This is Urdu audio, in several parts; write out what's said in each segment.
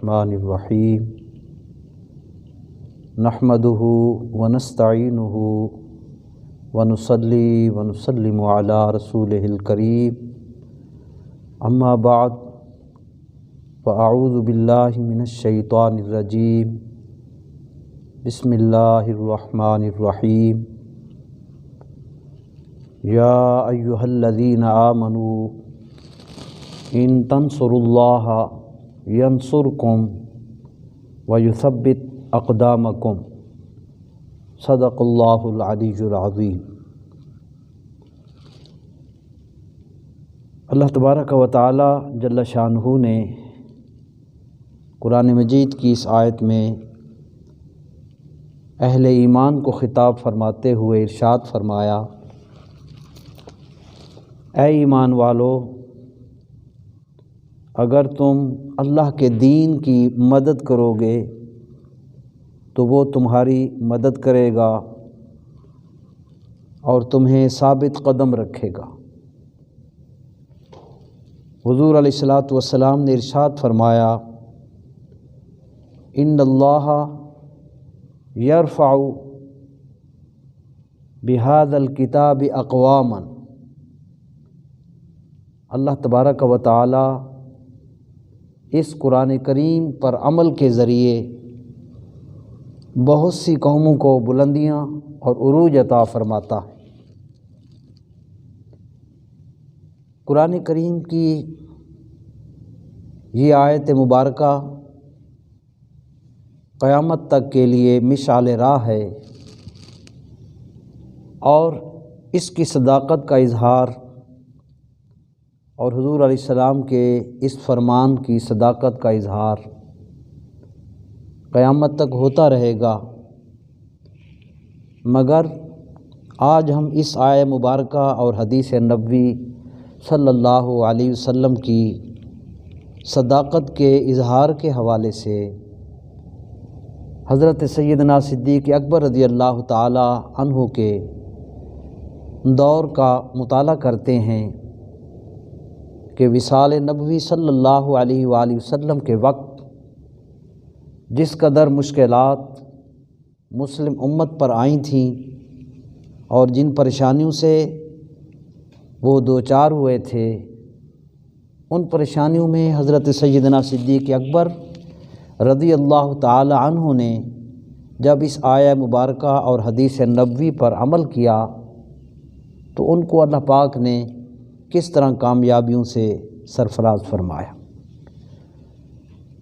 الرحمن الرحیم نحمده ونستعینه ونصلی ونسلم علی رسولہ الکریم اما بعد فاعوذ باللہ من الشیطان الرجیم بسم اللہ الرحمن الرحیم یا ایہا الذین آمنوا ان تنصروا اللہ ینصرکم ویثبت اقدامکم صدق اللہ العلی العظیم۔ اللہ تبارک و تعالی جل شانہ نے قرآن مجید کی اس آیت میں اہل ایمان کو خطاب فرماتے ہوئے ارشاد فرمایا، اے ایمان والو، اگر تم اللہ کے دین کی مدد کرو گے تو وہ تمہاری مدد کرے گا اور تمہیں ثابت قدم رکھے گا۔ حضور علیہ الصلاۃ والسلام نے ارشاد فرمایا، ان اللہ یرفع بہذا الکتاب اقواما، اللہ تبارک و تعالی اس قرآن کریم پر عمل کے ذریعے بہت سی قوموں کو بلندیاں اور عروج عطا فرماتا ہے۔ قرآن کریم کی یہ آیت مبارکہ قیامت تک کے لیے مشعل راہ ہے اور اس کی صداقت کا اظہار اور حضور علیہ السلام کے اس فرمان کی صداقت کا اظہار قیامت تک ہوتا رہے گا، مگر آج ہم اس آیہ مبارکہ اور حدیث نبوی صلی اللہ علیہ وسلم کی صداقت کے اظہار کے حوالے سے حضرت سیدنا صدیق اکبر رضی اللہ تعالی عنہ کے دور کا مطالعہ کرتے ہیں کہ وصال نبوی صلی اللہ علیہ وآلہ وسلم کے وقت جس قدر مشکلات مسلم امت پر آئی تھیں اور جن پریشانیوں سے وہ دوچار ہوئے تھے، ان پریشانیوں میں حضرت سیدنا صدیق اکبر رضی اللہ تعالی عنہ نے جب اس آیہ مبارکہ اور حدیث نبوی پر عمل کیا تو ان کو اللہ پاک نے کس طرح کامیابیوں سے سرفراز فرمایا۔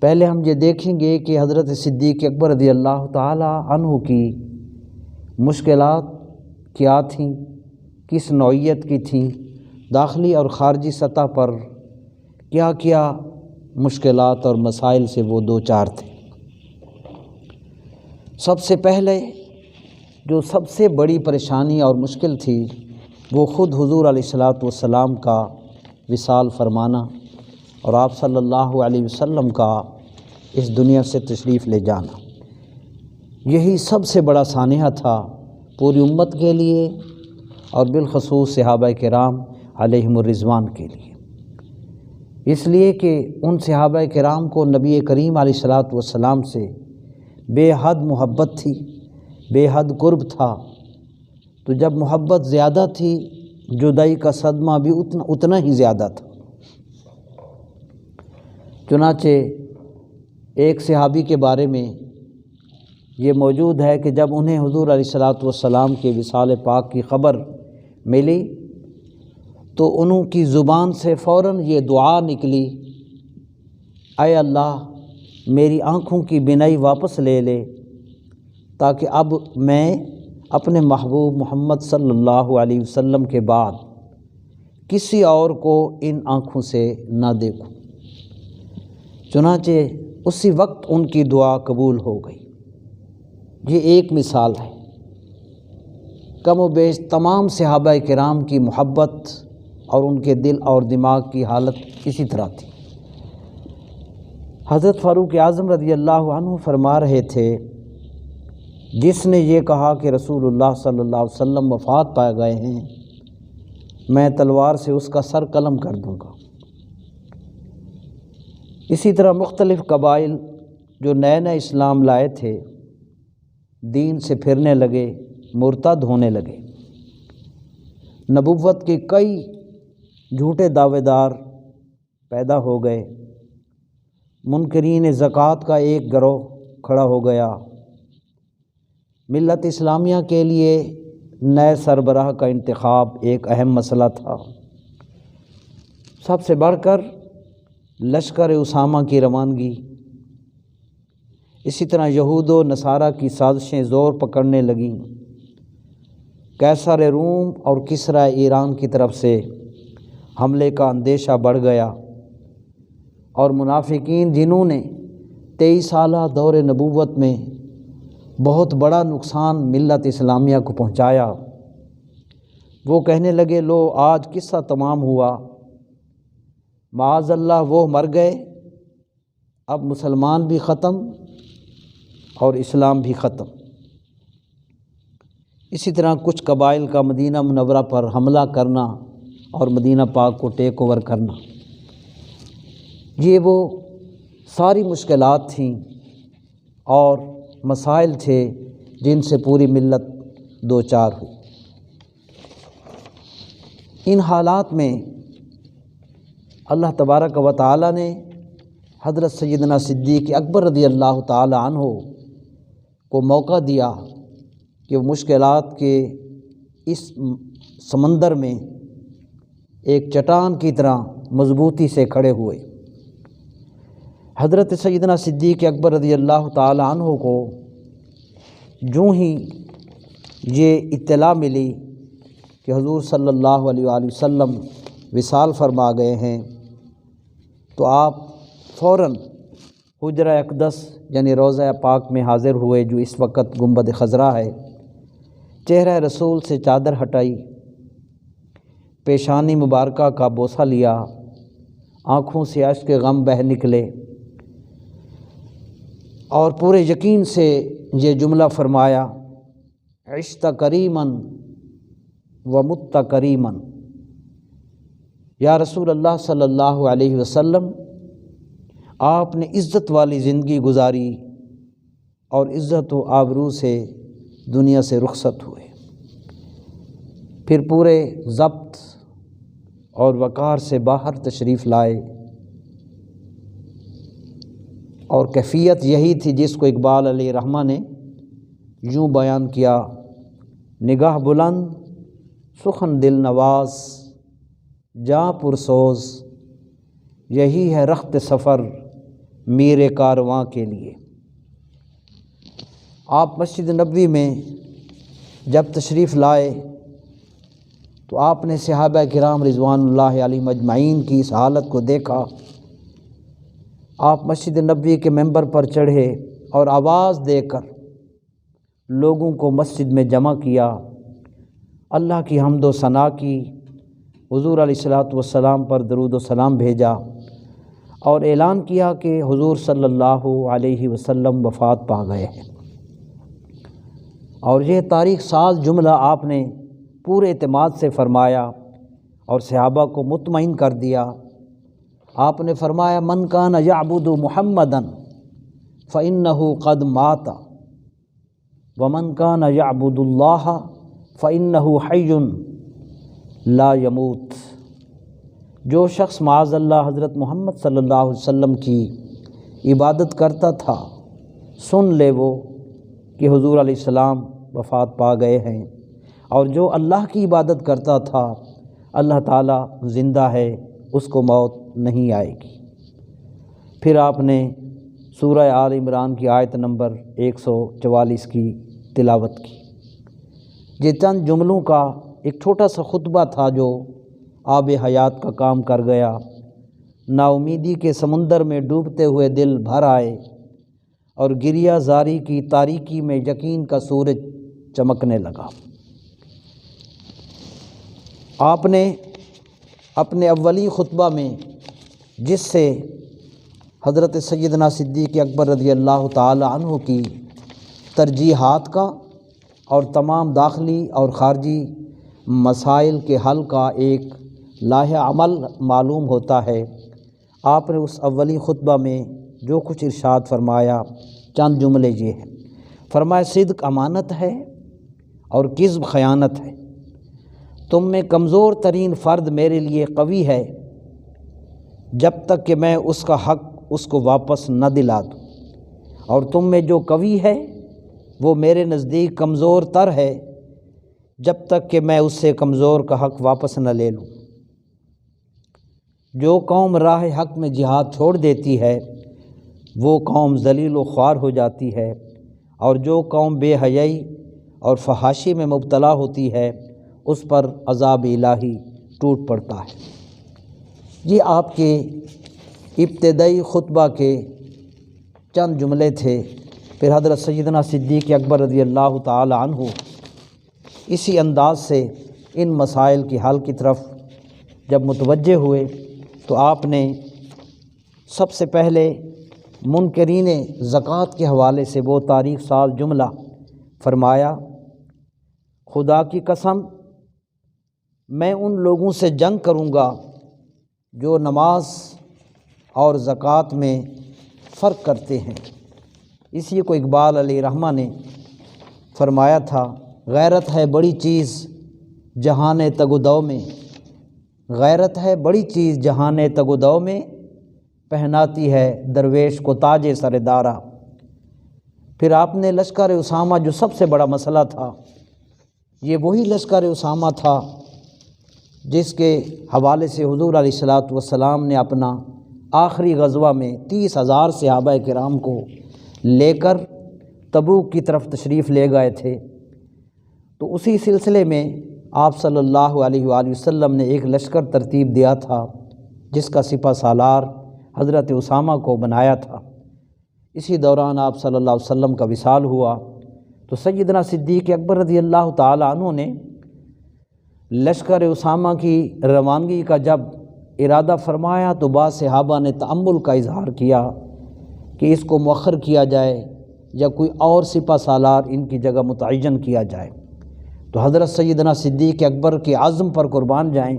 پہلے ہم یہ دیکھیں گے کہ حضرت صدیق اکبر رضی اللہ تعالی عنہ کی مشکلات کیا تھیں، کس نوعیت کی تھیں، داخلی اور خارجی سطح پر کیا کیا مشکلات اور مسائل سے وہ دوچار تھے۔ سب سے پہلے جو سب سے بڑی پریشانی اور مشکل تھی وہ خود حضور علیہ الصلاۃ والسلام کا وصال فرمانا اور آپ صلی اللہ علیہ وسلم کا اس دنیا سے تشریف لے جانا۔ یہی سب سے بڑا سانحہ تھا پوری امت کے لیے اور بالخصوص صحابہ کرام علیہم الرضوان کے لیے، اس لیے کہ ان صحابہ کرام کو نبی کریم علیہ الصلاۃ والسلام سے بے حد محبت تھی، بے حد قرب تھا، تو جب محبت زیادہ تھی جدائی کا صدمہ بھی اتنا ہی زیادہ تھا۔ چنانچہ ایک صحابی کے بارے میں یہ موجود ہے کہ جب انہیں حضور علیہ الصلاۃ والسلام کے وصال پاک کی خبر ملی تو انہوں کی زبان سے فوراً یہ دعا نکلی، اے اللہ میری آنکھوں کی بینائی واپس لے لے تاکہ اب میں اپنے محبوب محمد صلی اللہ علیہ وسلم کے بعد کسی اور کو ان آنکھوں سے نہ دیکھوں۔ چنانچہ اسی وقت ان کی دعا قبول ہو گئی۔ یہ ایک مثال ہے۔ کم و بیش تمام صحابہ کرام کی محبت اور ان کے دل اور دماغ کی حالت اسی طرح تھی۔ حضرت فاروق اعظم رضی اللہ عنہ فرما رہے تھے، جس نے یہ کہا کہ رسول اللہ صلی اللہ علیہ وسلم وفات پا گئے ہیں، میں تلوار سے اس کا سر قلم کر دوں گا۔ اسی طرح مختلف قبائل جو نئے نئے اسلام لائے تھے دین سے پھرنے لگے، مرتد ہونے لگے۔ نبوت کے کئی جھوٹے دعوے دار پیدا ہو گئے۔ منکرین زکوٰۃ کا ایک گروہ کھڑا ہو گیا۔ ملت اسلامیہ کے لیے نئے سربراہ کا انتخاب ایک اہم مسئلہ تھا۔ سب سے بڑھ کر لشکر اسامہ کی روانگی۔ اسی طرح یہود و نصارہ کی سازشیں زور پکڑنے لگیں۔ قیصر روم اور کسریٰ ایران کی طرف سے حملے کا اندیشہ بڑھ گیا، اور منافقین جنہوں نے 23 سالہ دور نبوت میں بہت بڑا نقصان ملت اسلامیہ کو پہنچایا، وہ کہنے لگے لو آج قصہ تمام ہوا، معاذ اللہ وہ مر گئے، اب مسلمان بھی ختم اور اسلام بھی ختم۔ اسی طرح کچھ قبائل کا مدینہ منورہ پر حملہ کرنا اور مدینہ پاک کو ٹیک اوور کرنا، یہ وہ ساری مشکلات تھیں اور مسائل تھے جن سے پوری ملت دوچار ہوئی۔ ان حالات میں اللہ تبارک و تعالی نے حضرت سیدنا صدیق اکبر رضی اللہ تعالی عنہ کو موقع دیا کہ وہ مشکلات کے اس سمندر میں ایک چٹان کی طرح مضبوطی سے کھڑے ہوئے۔ حضرت سیدنا صدیق اکبر رضی اللہ تعالی عنہ کو جوں ہی یہ اطلاع ملی کہ حضور صلی اللہ علیہ وآلہ وسلم وصال فرما گئے ہیں، تو آپ فوراً حجرہ اقدس یعنی روضہ پاک میں حاضر ہوئے، جو اس وقت گنبد خضرا ہے۔ چہرہ رسول سے چادر ہٹائی، پیشانی مبارکہ کا بوسہ لیا، آنکھوں سے اشک غم بہہ نکلے، اور پورے یقین سے یہ جملہ فرمایا، عشت کریماً و مت کریماً، یا رسول اللہ صلی اللہ علیہ وسلم آپ نے عزت والی زندگی گزاری اور عزت و آبرو سے دنیا سے رخصت ہوئے۔ پھر پورے ضبط اور وقار سے باہر تشریف لائے، اور کیفیت یہی تھی جس کو اقبال علیہ رحمہ نے یوں بیان کیا، نگاہ بلند سخن دل نواز جاں پرسوز، یہی ہے رخت سفر میرے کارواں کے لیے۔ آپ مسجد نبوی میں جب تشریف لائے تو آپ نے صحابہ کرام رضوان اللہ علیہم اجمعین کی اس حالت کو دیکھا۔ آپ مسجد نبوی کے ممبر پر چڑھے اور آواز دے کر لوگوں کو مسجد میں جمع کیا، اللہ کی حمد و ثنا کی، حضور علیہ الصلوۃ والسلام پر درود و سلام بھیجا، اور اعلان کیا کہ حضور صلی اللہ علیہ وسلم وفات پا گئے ہیں۔ اور یہ تاریخ ساز جملہ آپ نے پورے اعتماد سے فرمایا اور صحابہ کو مطمئن کر دیا۔ آپ نے فرمایا، من کان یعبد محمدًا فإنہ قد مات ومن کان یعبد اللہ فإنہ حی لا یموت۔ جو شخص معاذ اللہ حضرت محمد صلی اللہ علیہ وسلم کی عبادت کرتا تھا، سن لے وہ کہ حضور علیہ السلام وفات پا گئے ہیں، اور جو اللہ کی عبادت کرتا تھا اللہ تعالیٰ زندہ ہے، اس کو موت نہیں آئے گی۔ پھر آپ نے سورہ آل عمران کی آیت نمبر 144 کی تلاوت کی۔ یہ چند جملوں کا ایک چھوٹا سا خطبہ تھا جو آب حیات کا کام کر گیا۔ نا امیدی کے سمندر میں ڈوبتے ہوئے دل بھر آئے، اور گریہ زاری کی تاریکی میں یقین کا سورج چمکنے لگا۔ آپ نے اپنے اولی خطبہ میں جس سے حضرت سیدنا صدیق اکبر رضی اللہ تعالی عنہ کی ترجیحات کا اور تمام داخلی اور خارجی مسائل کے حل کا ایک لاہ عمل معلوم ہوتا ہے، آپ نے اس اولی خطبہ میں جو کچھ ارشاد فرمایا چند جملے یہ ہیں۔ فرمایا صدق امانت ہے اور کذب خیانت ہے، تم میں کمزور ترین فرد میرے لیے قوی ہے جب تک کہ میں اس کا حق اس کو واپس نہ دلا دوں، اور تم میں جو قوی ہے وہ میرے نزدیک کمزور تر ہے جب تک کہ میں اس سے کمزور کا حق واپس نہ لے لوں۔ جو قوم راہ حق میں جہاد چھوڑ دیتی ہے وہ قوم ذلیل و خوار ہو جاتی ہے، اور جو قوم بے حیائی اور فحاشی میں مبتلا ہوتی ہے اس پر عذاب الہی ٹوٹ پڑتا ہے۔ یہ آپ کے ابتدائی خطبہ کے چند جملے تھے۔ پھر حضرت سیدنا صدیق اکبر رضی اللہ تعالی عنہ اسی انداز سے ان مسائل کی حل کی طرف جب متوجہ ہوئے تو آپ نے سب سے پہلے منکرین زکوٰۃ کے حوالے سے وہ تاریخ ساز جملہ فرمایا، خدا کی قسم میں ان لوگوں سے جنگ کروں گا جو نماز اور زکوٰۃ میں فرق کرتے ہیں۔ اسی کو اقبال علیہ رحمہ نے فرمایا تھا، غیرت ہے بڑی چیز جہان تگ و دو میں، غیرت ہے بڑی چیز جہان تگ و دو میں، پہناتی ہے درویش کو تاج سر دارا۔ پھر آپ نے لشکر اسامہ، جو سب سے بڑا مسئلہ تھا، یہ وہی لشکر اسامہ تھا جس کے حوالے سے حضور علیہ الصلاۃ والسلام نے اپنا آخری غزوہ میں 30,000 صحابہ کرام کو لے کر تبوک کی طرف تشریف لے گئے تھے۔ تو اسی سلسلے میں آپ صلی اللہ علیہ وآلہ وسلم نے ایک لشکر ترتیب دیا تھا جس کا سپہ سالار حضرت اسامہ کو بنایا تھا۔ اسی دوران آپ صلی اللہ علیہ وسلم کا وصال ہوا تو سیدنا صدیق اکبر رضی اللہ تعالی عنہ نے لشکر اسامہ کی روانگی کا جب ارادہ فرمایا تو بعض صحابہ نے تأمل کا اظہار کیا کہ اس کو مؤخر کیا جائے یا کوئی اور سپہ سالار ان کی جگہ متعین کیا جائے۔ تو حضرت سیدنا صدیق اکبر کے عزم پر قربان جائیں،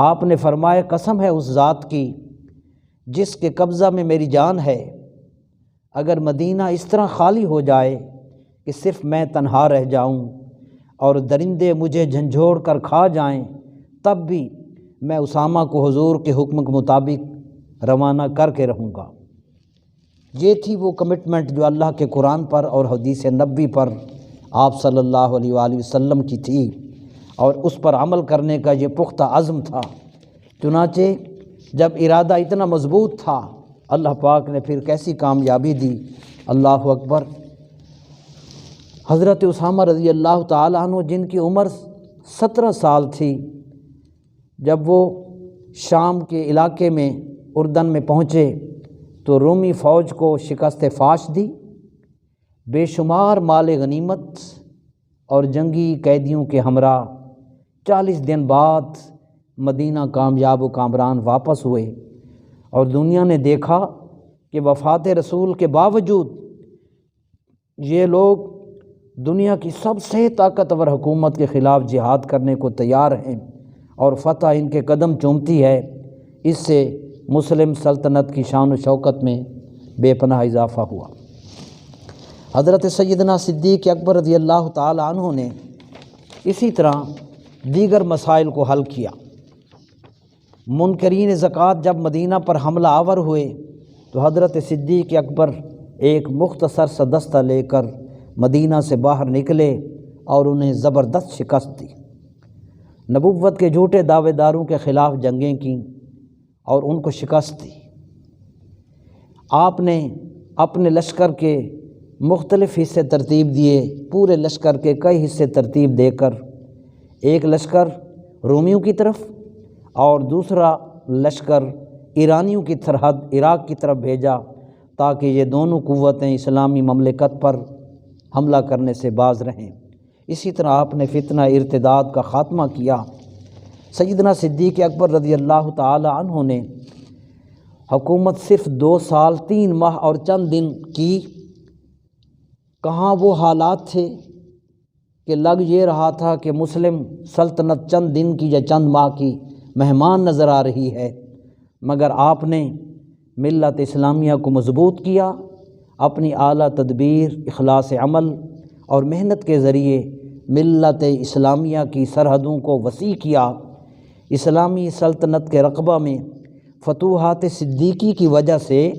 آپ نے فرمایا قسم ہے اس ذات کی جس کے قبضہ میں میری جان ہے، اگر مدینہ اس طرح خالی ہو جائے کہ صرف میں تنہا رہ جاؤں اور درندے مجھے جھنجھوڑ کر کھا جائیں، تب بھی میں اسامہ کو حضور کے حکم کے مطابق روانہ کر کے رہوں گا۔ یہ تھی وہ کمٹمنٹ جو اللہ کے قرآن پر اور حدیث نبوی پر آپ صلی اللہ علیہ وآلہ وسلم کی تھی، اور اس پر عمل کرنے کا یہ پختہ عزم تھا۔ چنانچہ جب ارادہ اتنا مضبوط تھا، اللہ پاک نے پھر کیسی کامیابی دی، اللہ اکبر۔ حضرت اسامہ رضی اللہ تعالی عنہ جن کی عمر 17 سال تھی، جب وہ شام کے علاقے میں اردن میں پہنچے تو رومی فوج کو شکست فاش دی، بے شمار مال غنیمت اور جنگی قیدیوں کے ہمراہ 40 دن بعد مدینہ کامیاب و کامران واپس ہوئے، اور دنیا نے دیکھا کہ وفات رسول کے باوجود یہ لوگ دنیا کی سب سے طاقتور حکومت کے خلاف جہاد کرنے کو تیار ہیں اور فتح ان کے قدم چومتی ہے۔ اس سے مسلم سلطنت کی شان و شوکت میں بے پناہ اضافہ ہوا۔ حضرت سیدنا صدیق اکبر رضی اللہ تعالی عنہ نے اسی طرح دیگر مسائل کو حل کیا۔ منکرین زکوٰۃ جب مدینہ پر حملہ آور ہوئے تو حضرت صدیق اکبر ایک مختصر سا دستہ لے کر مدینہ سے باہر نکلے اور انہیں زبردست شکست دی، نبوت کے جھوٹے دعوے داروں کے خلاف جنگیں کیں اور ان کو شکست دی۔ آپ نے اپنے لشکر کے مختلف حصے ترتیب دیے، پورے لشکر کے کئی حصے ترتیب دے کر ایک لشکر رومیوں کی طرف اور دوسرا لشکر ایرانیوں کی سرحد عراق کی طرف بھیجا تاکہ یہ دونوں قوتیں اسلامی مملکت پر حملہ کرنے سے باز رہیں۔ اسی طرح آپ نے فتنہ ارتداد کا خاتمہ کیا۔ سیدنا صدیق اکبر رضی اللہ تعالی عنہ نے حکومت صرف 2 سال 3 ماہ اور چند دن کی۔ کہاں وہ حالات تھے کہ لگ یہ رہا تھا کہ مسلم سلطنت چند دن کی یا چند ماہ کی مہمان نظر آ رہی ہے، مگر آپ نے ملت اسلامیہ کو مضبوط کیا، اپنی اعلیٰ تدبیر، اخلاص عمل اور محنت کے ذریعے ملت اسلامیہ کی سرحدوں کو وسیع کیا۔ اسلامی سلطنت کے رقبہ میں فتوحات صدیقی کی وجہ سے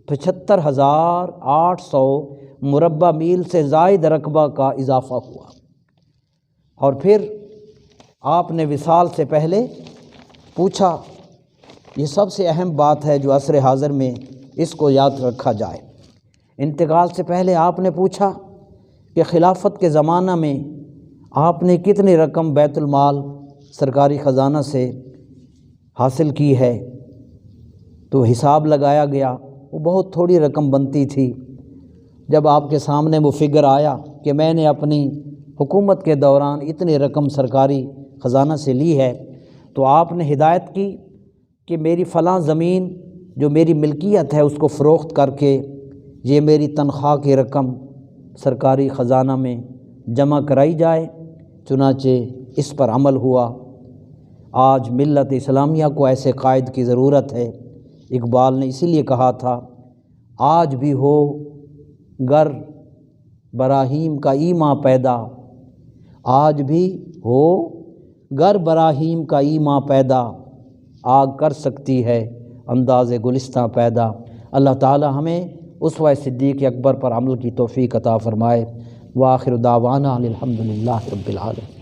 75,800 مربع میل سے زائد رقبہ کا اضافہ ہوا۔ اور پھر آپ نے وصال سے پہلے پوچھا، یہ سب سے اہم بات ہے جو عصر حاضر میں اس کو یاد رکھا جائے، انتقال سے پہلے آپ نے پوچھا کہ خلافت کے زمانہ میں آپ نے کتنی رقم بیت المال سرکاری خزانہ سے حاصل کی ہے؟ تو حساب لگایا گیا، وہ بہت تھوڑی رقم بنتی تھی۔ جب آپ کے سامنے وہ فگر آیا کہ میں نے اپنی حکومت کے دوران اتنی رقم سرکاری خزانہ سے لی ہے، تو آپ نے ہدایت کی کہ میری فلاں زمین جو میری ملکیت ہے اس کو فروخت کر کے یہ میری تنخواہ کی رقم سرکاری خزانہ میں جمع کرائی جائے۔ چنانچہ اس پر عمل ہوا۔ آج ملت اسلامیہ کو ایسے قائد کی ضرورت ہے۔ اقبال نے اسی لیے کہا تھا، آج بھی ہو گر براہیم کا ایماں پیدا، آج بھی ہو گر براہیم کا ایماں پیدا، آگ کر سکتی ہے انداز گلستہ پیدا۔ اللہ تعالی ہمیں اسوہ صدیق اکبر پر عمل کی توفیق عطا فرمائے۔ وآخر دعوانا الحمدللہ رب العالمین۔